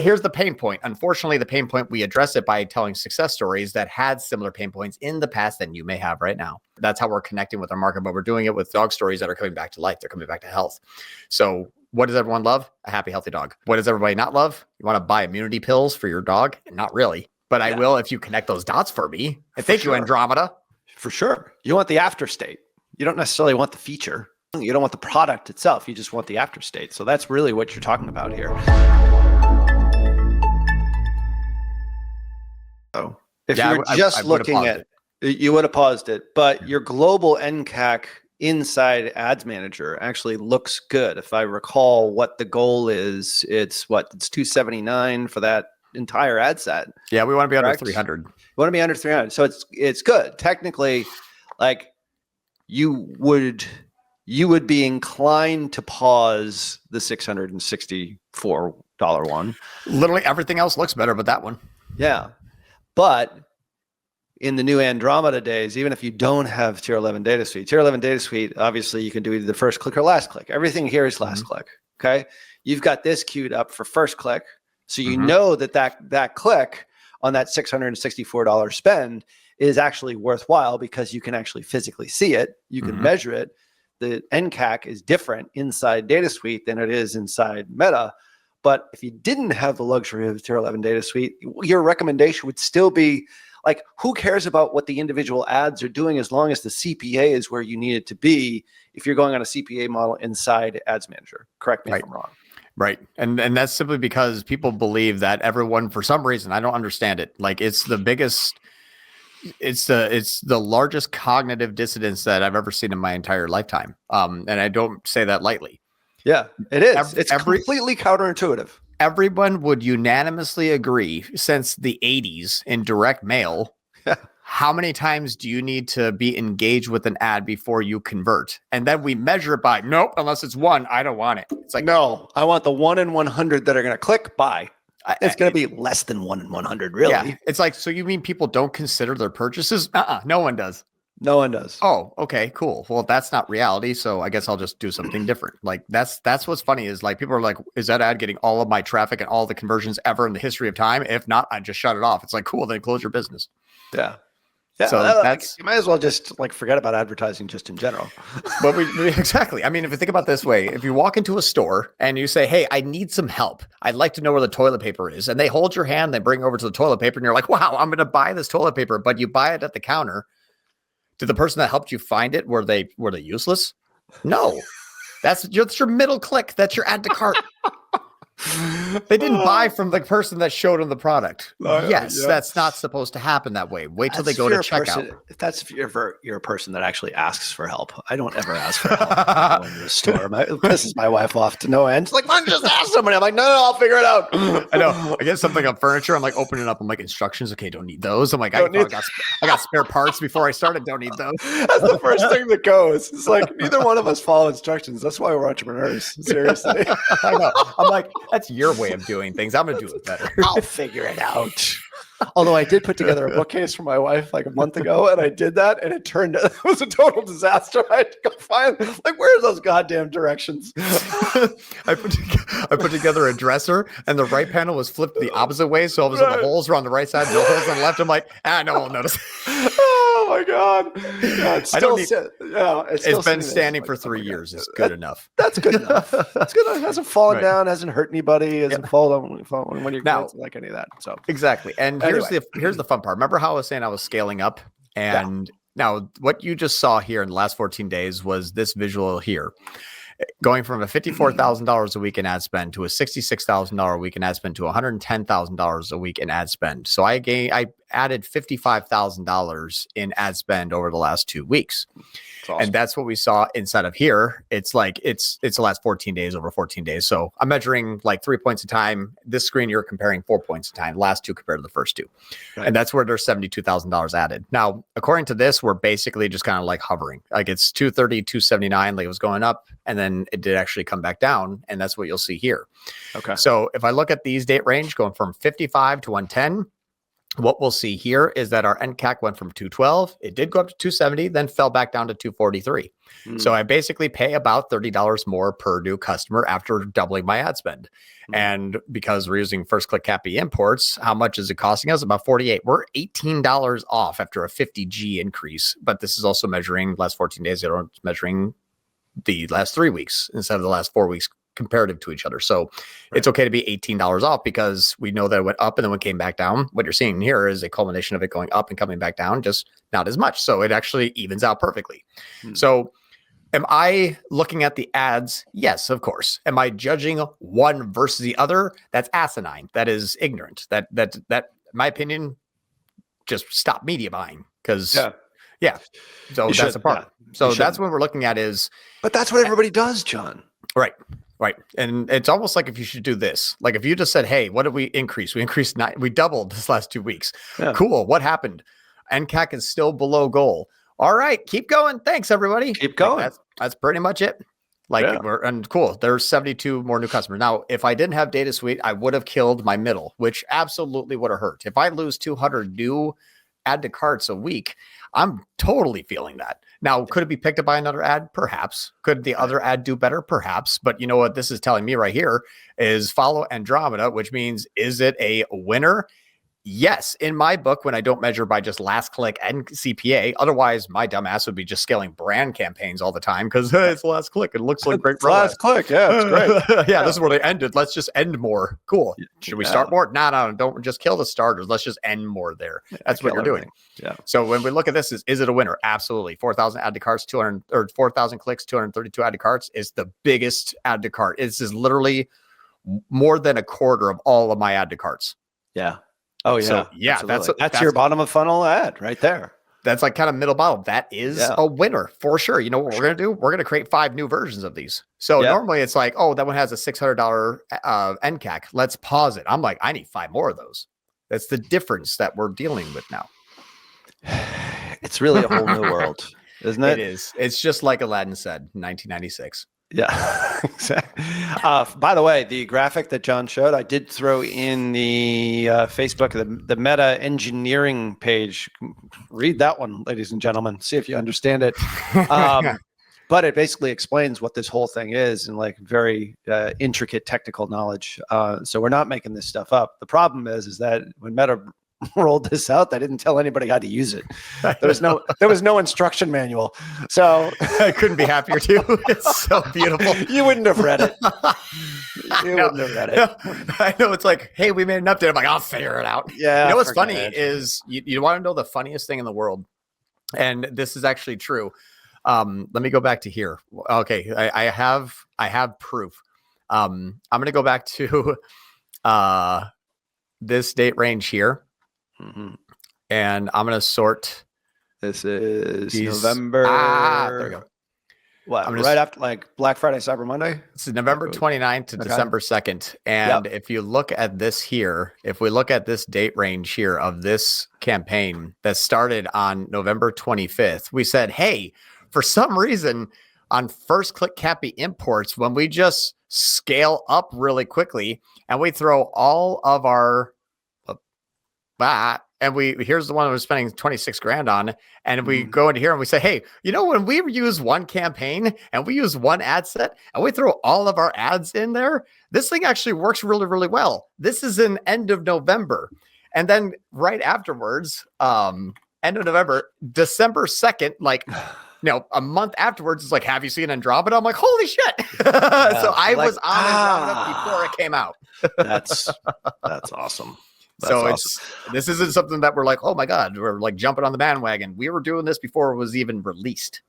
here's the pain point. Unfortunately, the pain point, we address it by telling success stories that had similar pain points in the past than you may have right now. That's how we're connecting with our market, but we're doing it with dog stories that are coming back to life. They're coming back to health. So what does everyone love? A happy, healthy dog. What does everybody not love? You want to buy immunity pills for your dog? Not really, but I will if you connect those dots for me. And thank you, Andromeda. For sure. You want the after state. You don't necessarily want the feature. You don't want the product itself. You just want the after state. So that's really what you're talking about here. So if you're just looking at it, you would have paused it, but your global ENCAC inside Ads Manager actually looks good. If I recall what the goal is, it's 279 for that entire ad set. Yeah, we want to be under 300. We want to be under 300. So it's good. Technically, like you would be inclined to pause the $664 one. Literally everything else looks better, but that one. Yeah. But in the new Andromeda days, even if you don't have Tier 11 Data Suite, Tier 11 Data Suite, obviously you can do either the first click or last click. Everything here is last click. Okay. You've got this queued up for first click. So you know that click on that $664 spend is actually worthwhile because you can actually physically see it. You can measure it. The ENCAC is different inside Data Suite than it is inside Meta. But if you didn't have the luxury of Tier 11 Data Suite, your recommendation would still be like, who cares about what the individual ads are doing as long as the CPA is where you need it to be if you're going on a CPA model inside Ads Manager. Correct me if I'm wrong. Right. And that's simply because people believe that everyone, for some reason, I don't understand it. Like it's the biggest, it's the largest cognitive dissonance that I've ever seen in my entire lifetime. And I don't say that lightly. Yeah, it is. It's completely counterintuitive. Everyone would unanimously agree since the 80s in direct mail. How many times do you need to be engaged with an ad before you convert? And then we measure it by, nope, unless it's one, I don't want it. It's like, no, I want the 1 in 100 that are going to click buy. It's going to be less than 1 in 100, really. Yeah. It's like, so you mean people don't consider their purchases? No one does. No one does. Oh, okay, cool. Well, that's not reality. So I guess I'll just do something different. Like that's what's funny is like people are like, is that ad getting all of my traffic and all the conversions ever in the history of time? If not, I just shut it off. It's like, cool, then close your business. Yeah. Yeah. So that's, you might as well just like forget about advertising just in general. But exactly. I mean, if you think about it this way, if you walk into a store and you say, hey, I need some help. I'd like to know where the toilet paper is. And they hold your hand, they bring you over to the toilet paper and you're like, wow, I'm going to buy this toilet paper, but you buy it at the counter. Did the person that helped you find it, were they useless? No, that's your middle click. That's your add to cart. They didn't buy from the person that showed them the product. That's not supposed to happen that way. Wait till they go to checkout. If you're a person that actually asks for help. I don't ever ask for help in the store. It pisses my wife off to no end. It's like, man, just ask somebody. I'm like, no, I'll figure it out. I know. I get something on furniture. I'm like opening it up. I'm like, instructions. Okay, don't need those. I'm like, I got spare parts before I started. Don't need those. That's the first thing that goes. It's like neither one of us follow instructions. That's why we're entrepreneurs. Seriously. I know. I'm like, that's your way of doing things. I'm going to do it better. I'll figure it out. Although I did put together a bookcase for my wife like a month ago, and I did that, and it was a total disaster. I had to go find, like, where's those goddamn directions? I put together a dresser, and the right panel was flipped the opposite way, so all of a sudden the holes were on the right side, no holes on the left. I'm like, no one will notice. Oh my god! Yeah, it's been standing for 3 years. It's good enough. That's good enough. That's good enough. It hasn't fallen down. Hasn't hurt anybody. Hasn't fallen when you're now, like any of that. So exactly. And here's the fun part. Remember how I was saying I was scaling up, and now what you just saw here in the last 14 days was this visual here. Going from a $54,000 a week in ad spend to a $66,000 a week in ad spend to $110,000 a week in ad spend. So I added $55,000 in ad spend over the last 2 weeks. Awesome. And that's what we saw inside of here. It's like, it's the last 14 days over 14 days. So I'm measuring like 3 points a time. This screen, you're comparing 4 points a time, last two compared to the first two. Right. And that's where there's $72,000 added. Now, according to this, we're basically just kind of like hovering. Like it's 230, 279, like it was going up, and then it did actually come back down. And that's what you'll see here. Okay. So if I look at these date range going from 55 to 110, what we'll see here is that our NCAC went from 212. It did go up to 270, then fell back down to 243. So I basically pay about $30 more per new customer after doubling my ad spend. And because we're using first click CAPI imports, how much is it costing us? About 48. We're $18 off after a 50G increase. But this is also measuring last 14 days. It's measuring the last 3 weeks instead of the last 4 weeks comparative to each other. So it's okay to be $18 off because we know that it went up and then it came back down. What you're seeing here is a culmination of it going up and coming back down, just not as much. So it actually evens out perfectly. So am I looking at the ads? Yes, of course. Am I judging one versus the other? That's asinine. That is ignorant. That in my opinion, just stop media buying because yeah. So that's the part. Yeah, so that's what we're looking at is. But that's what everybody does, John. Right. Right. And it's almost like if you should do this, like if you just said, hey, what did we increase? We increased we doubled this last 2 weeks. Yeah. Cool. What happened? NCAC is still below goal. All right. Keep going. Thanks, everybody. Keep going. Like that's pretty much it. Like and cool. There's 72 more new customers. Now, if I didn't have Data Suite, I would have killed my middle, which absolutely would have hurt. If I lose 200 new add to carts a week, I'm totally feeling that. Now, could it be picked up by another ad? Perhaps. Could the other ad do better? Perhaps. But you know what this is telling me right here is follow Andromeda, which means, is it a winner? Yes, in my book, when I don't measure by just last click and CPA, otherwise my dumbass would be just scaling brand campaigns all the time because it's last click. It looks like great. Last click, yeah, it's great. Yeah, this is where they ended. Let's just end more. Cool. Should we start more? No, don't just kill the starters. Let's just end more there. That's what you're doing. Yeah. So when we look at this, is it a winner? Absolutely. 4,000 add to carts, 200 or 4,000 clicks, 232 add to carts is the biggest add to cart. This is literally more than a quarter of all of my add to carts. Yeah. Oh yeah, so, yeah. That's your bottom of funnel ad right there. That's like kind of middle bottom. That is a winner for sure. You know what we're gonna do? We're gonna create 5 new versions of these. So normally it's like, oh, that one has a $600 NCAC. Let's pause it. I'm like, I need 5 more of those. That's the difference that we're dealing with now. It's really a whole new world, isn't it? It is. It's just like Aladdin said, 1996. Yeah, exactly. By the way, the graphic that John showed, I did throw in the Facebook, the Meta engineering page. Read that one, ladies and gentlemen. See if you understand it. But it basically explains what this whole thing is in like very intricate technical knowledge. So we're not making this stuff up. The problem is that when Meta rolled this out, they didn't tell anybody how to use it. There was no instruction manual. So I couldn't be happier too. It's so beautiful. You wouldn't have read it. Wouldn't have read it. I know. It's like, hey, we made an update. I'm like, I'll figure it out. Yeah. You know what's funny is you want to know the funniest thing in the world, and this is actually true. Let me go back to here. Okay, I have proof. I'm going to go back to this date range here. Mm-hmm. And I'm going to sort. This is November. There we go. What? Right after like Black Friday, Cyber Monday? It's November 29th to December 2nd. And if you look at this here, if we look at this date range here of this campaign that started on November 25th, we said, hey, for some reason on first click CAPI imports, when we just scale up really quickly and we throw all of our and here's the one we're spending 26 grand on. And we go into here and we say, hey, you know, when we use one campaign and we use one ad set and we throw all of our ads in there, this thing actually works really, really well. This is in end of November. And then right afterwards, end of November, December 2nd, like, a month afterwards, it's like, have you seen Andromeda? I'm like, holy shit. So I was on Andromeda before it came out. That's awesome. This isn't something that we're like, oh my God, we're like jumping on the bandwagon. We were doing this before it was even released.